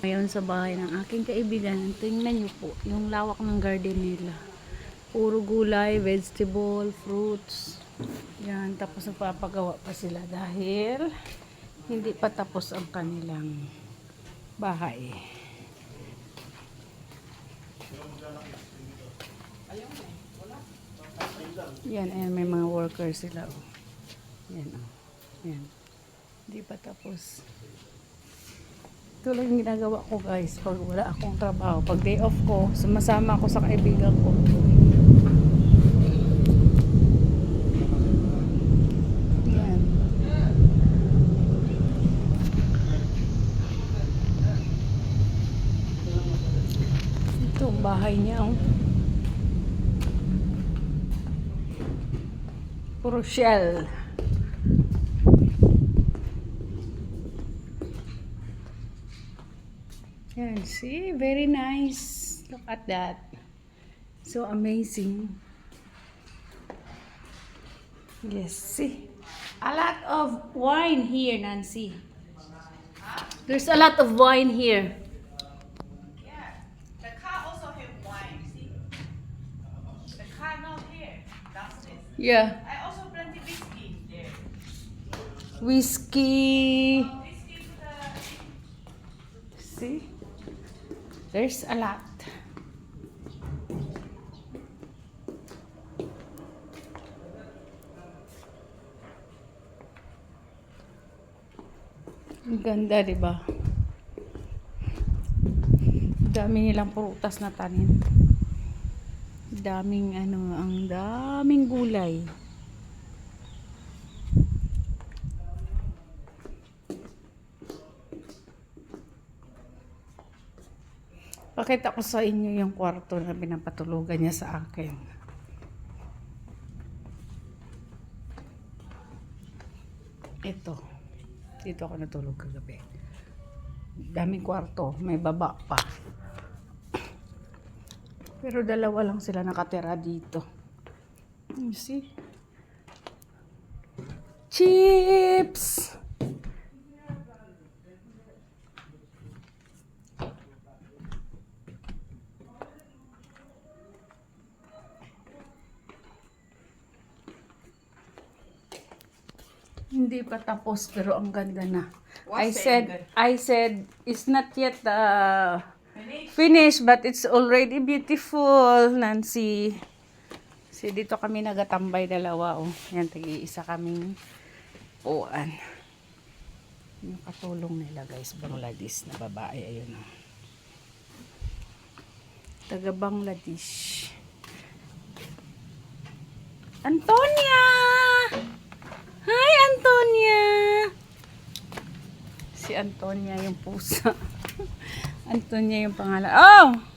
Ngayon sa bahay ng aking kaibigan, tingnan niyo po yung lawak ng garden nila. Puro gulay, vegetable, fruits. Yan, tapos nagpapagawa pa sila dahil hindi pa tapos ang kanilang bahay. Yan, ayan, may mga workers sila. Oh. Yan, oh. Yan. Hindi pa tapos. Ito lang yung ginagawa ko guys pag wala akong trabaho. Pag day off ko, sumasama ako sa kaibigan ko. Yan. Ito ang bahay niya. Oh. Puro shell. Yan, see? Very nice. Look at that. So amazing. Yes, see? A lot of wine here, Nancy. There's a lot of wine here. Yeah, the car also have wine, see? The car not here, downstairs. Yeah. I also plenty whiskey there. Whiskey. Whiskey to the... See? There's a lot. Ang ganda, diba? Dami nilang prutas na tanim. Daming ang daming gulay. Pakita ko sa inyo yung kwarto na pinapatulugan niya sa akin. Ito. Dito ako natulog kagabi. Daming kwarto. May baba pa. Pero dalawa lang sila nakatira dito. You see? Chips! Hindi pa tapos pero ang ganda na. I said it's not yet finished but it's already beautiful, Nancy. So dito kami nagatambay dalawa oh. Yan tagi-isa kaming uan. Yung katulong nila guys, Bangladesh na babae ayun oh. Taga Bangladesh. Antonia! Hi, Antonia! Si Antonia yung pusa. Antonia yung pangalan. Oh!